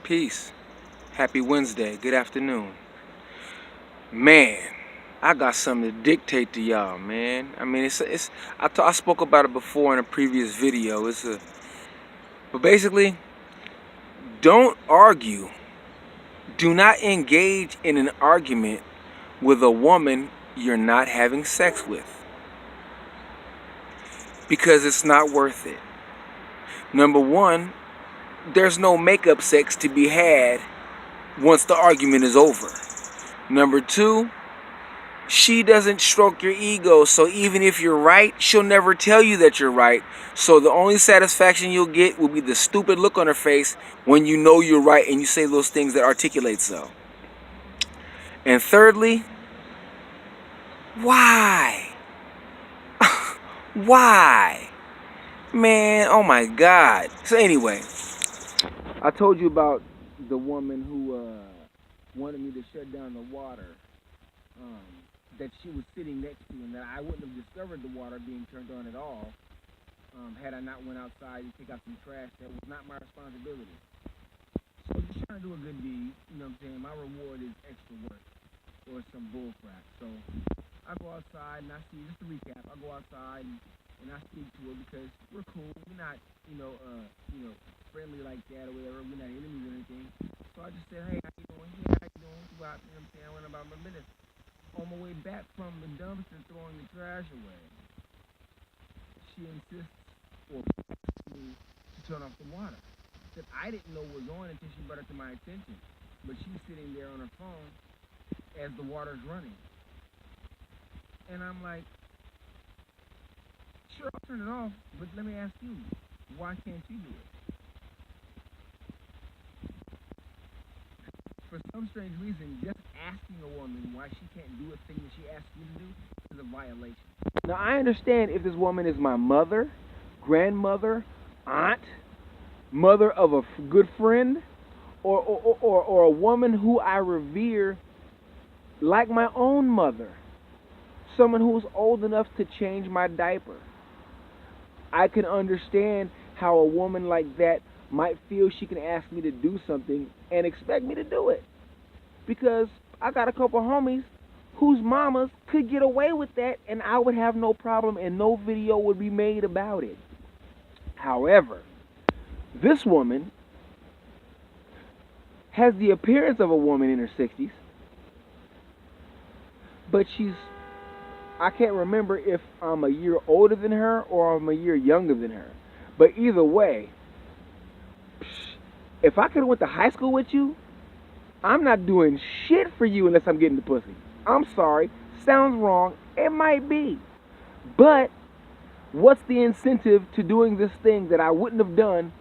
Peace. Happy Wednesday. Good afternoon. Man, I got something to dictate to y'all, man. I mean, I spoke about it before in a previous video. But basically, don't argue. Do not engage in an argument with a woman you're not having sex with, because it's not worth it. Number one, there's no makeup sex to be had once the argument is over. Number two, she doesn't stroke your ego, so even if you're right, she'll never tell you that you're right. So the only satisfaction you'll get will be the stupid look on her face when you know you're right and you say those things that articulate so. And thirdly, why? Why? Man, oh my God. So anyway, I told you about the woman who wanted me to shut down the water that she was sitting next to, and that I wouldn't have discovered the water being turned on at all had I not went outside to take out some trash. That was not my responsibility. So just trying to do a good deed, you know what I'm saying? My reward is extra work or some bull crap. So I go outside and I see, just to recap, I go outside and I speak to her because we're cool. We're not, friendly like that or whatever. We're not enemies or anything. So I just said, hey, how you doing? Hey, how you doing? You know what I'm saying? I went about my business. On my way back from the dumpster throwing the trash away, she insists or me to turn off the water. That I didn't know was on until she brought it to my attention. But she's sitting there on her phone as the water's running. And I'm like, sure, I'll turn it off, but let me ask you, why can't you do it? For some strange reason, just asking a woman why she can't do a thing that she asked you to do is a violation. Now, I understand if this woman is my mother, grandmother, aunt, mother of a good friend, or a woman who I revere like my own mother, someone who's old enough to change my diaper. I can understand how a woman like that might feel she can ask me to do something and expect me to do it. Because I got a couple homies whose mamas could get away with that and I would have no problem and no video would be made about it. However, this woman has the appearance of a woman in her 60s, but I can't remember if I'm a year older than her or I'm a year younger than her. But either way, if I could have went to high school with you, I'm not doing shit for you unless I'm getting the pussy. I'm sorry. Sounds wrong. It might be. But what's the incentive to doing this thing that I wouldn't have done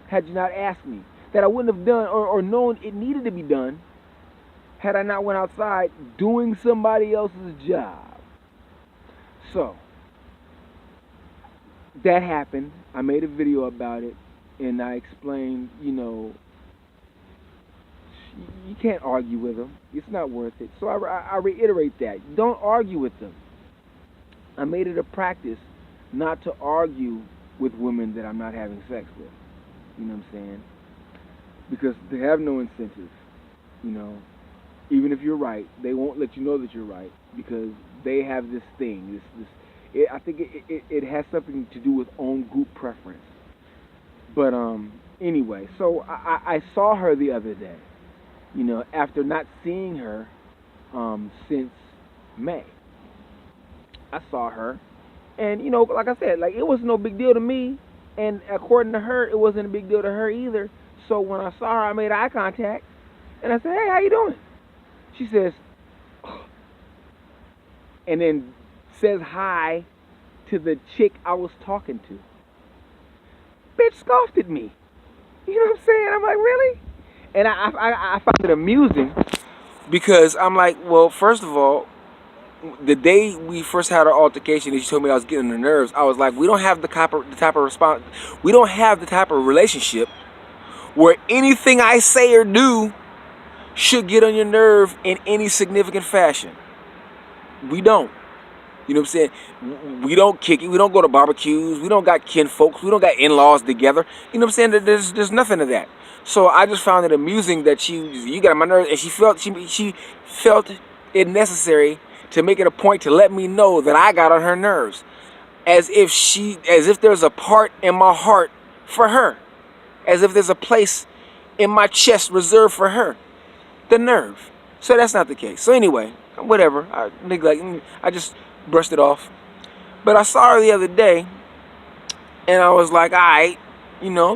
had you not asked me? That I wouldn't have done or known it needed to be done had I not went outside doing somebody else's job. So, that happened. I made a video about it, and I explained, you can't argue with them. It's not worth it. So I reiterate that. Don't argue with them. I made it a practice not to argue with women that I'm not having sex with. You know what I'm saying? Because they have no incentive, Even if you're right, they won't let you know that you're right because they have this thing. I think it has something to do with own group preference. But anyway, so I saw her the other day, after not seeing her since May. I saw her, and like I said, like it was no big deal to me, and according to her, it wasn't a big deal to her either. So when I saw her, I made eye contact, and I said, "Hey, how you doing?" She says, oh, and then says hi to the chick I was talking to. Bitch scoffed at me. You know what I'm saying? I'm like, really? And I found it amusing because I'm like, well, first of all, the day we first had our altercation and she told me I was getting on her nerves, I was like, we don't have the type of response, we don't have the type of relationship where anything I say or do should get on your nerve in any significant fashion. We don't. You know what I'm saying? We don't kick it. We don't go to barbecues. We don't got kin folks. We don't got in-laws together. You know what I'm saying? There's nothing of that. So I just found it amusing that you got on my nerves, and she felt it necessary to make it a point to let me know that I got on her nerves, as if there's a part in my heart for her, as if there's a place in my chest reserved for her. The nerve. So that's not the case. So anyway, whatever. I just brushed it off. But I saw her the other day, and I was like, alright,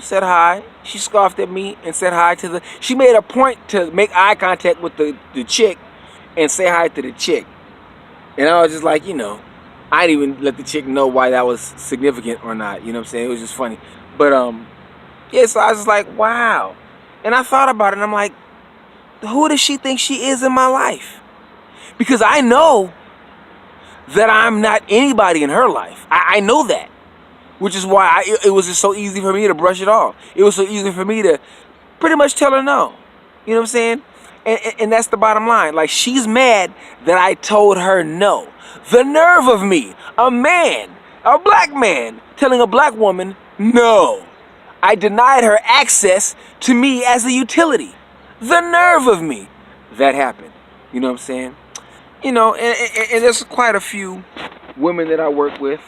said hi. She scoffed at me and said hi to she made a point to make eye contact with the chick and say hi to the chick. And I was just like, I didn't even let the chick know why that was significant or not. You know what I'm saying? It was just funny. But, yeah, so I was just like, wow. And I thought about it, and I'm like, who does she think she is in my life? Because I know that I'm not anybody in her life. I know that. Which is why it was just so easy for me to brush it off. It was so easy for me to pretty much tell her no. You know what I'm saying? And that's the bottom line. Like, she's mad that I told her no. The nerve of me, a man, a black man, telling a black woman no. I denied her access to me as a utility. The nerve of me. That happened. You know what I'm saying? And there's quite a few women that I work with.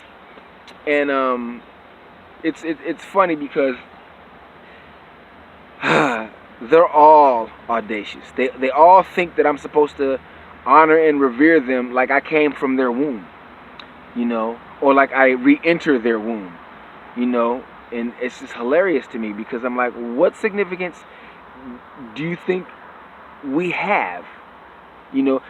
And it's funny because they're all audacious. They all think that I'm supposed to honor and revere them like I came from their womb, or like I re-enter their womb, and it's just hilarious to me because I'm like, what significance do you think we have?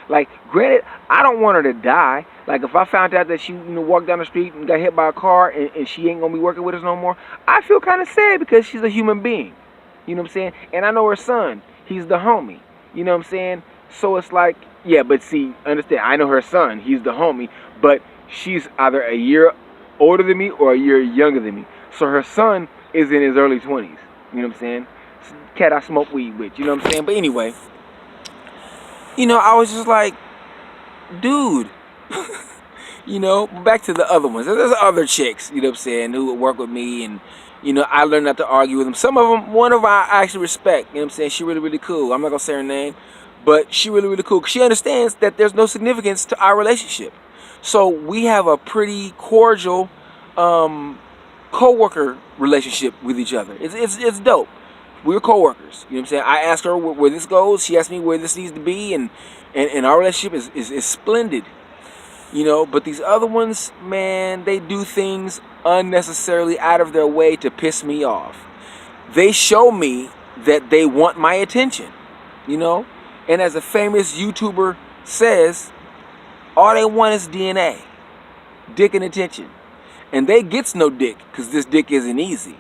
Like, granted, I don't want her to die. Like, if I found out that she, walked down the street and got hit by a car and she ain't gonna be working with us no more, I feel kind of sad because she's a human being. You know what I'm saying? And I know her son. He's the homie. You know what I'm saying? So it's like, yeah, but see, understand, I know her son. He's the homie. But she's either a year older than me or a year younger than me. So her son is in his early 20s. You know what I'm saying? It's the cat I smoke weed with. You know what I'm saying? But anyway, I was just like, dude, back to the other ones. There's other chicks, you know what I'm saying, who would work with me, and, I learned not to argue with them. Some of them, one of them I actually respect, you know what I'm saying, she really, really cool. I'm not going to say her name, but she really, really cool. She understands that there's no significance to our relationship. So we have a pretty cordial co-worker relationship with each other. It's dope. We're co-workers. You know what I'm saying? I asked her where this goes. She asked me where this needs to be. And our relationship is splendid. But these other ones, man, they do things unnecessarily out of their way to piss me off. They show me that they want my attention. And as a famous YouTuber says, all they want is DNA. Dick and attention. And they gets no dick because this dick isn't easy.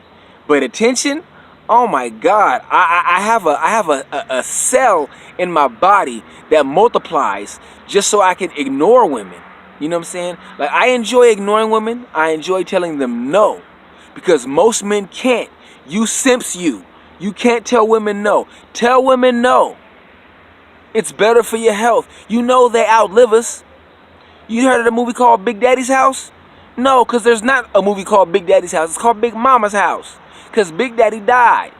But attention... oh my God, I have a cell in my body that multiplies just so I can ignore women. You know what I'm saying? Like, I enjoy ignoring women. I enjoy telling them no. Because most men can't. You simps you. You can't tell women no. Tell women no. It's better for your health. They outlive us. You heard of the movie called Big Daddy's House? No, because there's not a movie called Big Daddy's House. It's called Big Mama's House. Because Big Daddy died.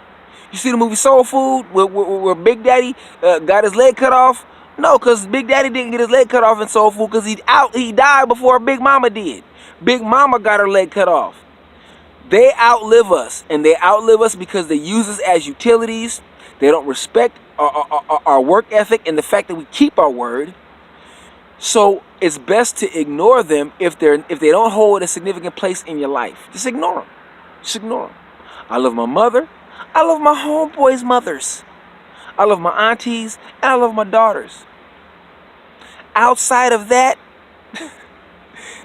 You see the movie Soul Food where Big Daddy got his leg cut off? No, because Big Daddy didn't get his leg cut off in Soul Food because he died before Big Mama did. Big Mama got her leg cut off. They outlive us, and they outlive us because they use us as utilities. They don't respect our work ethic and the fact that we keep our word. So it's best to ignore them if they don't hold a significant place in your life. Just ignore them. Just ignore them. I love my mother. I love my homeboys' mothers. I love my aunties, and I love my daughters. Outside of that,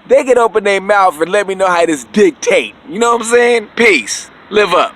they can open their mouth and let me know how this dictate. You know what I'm saying? Peace. Live up.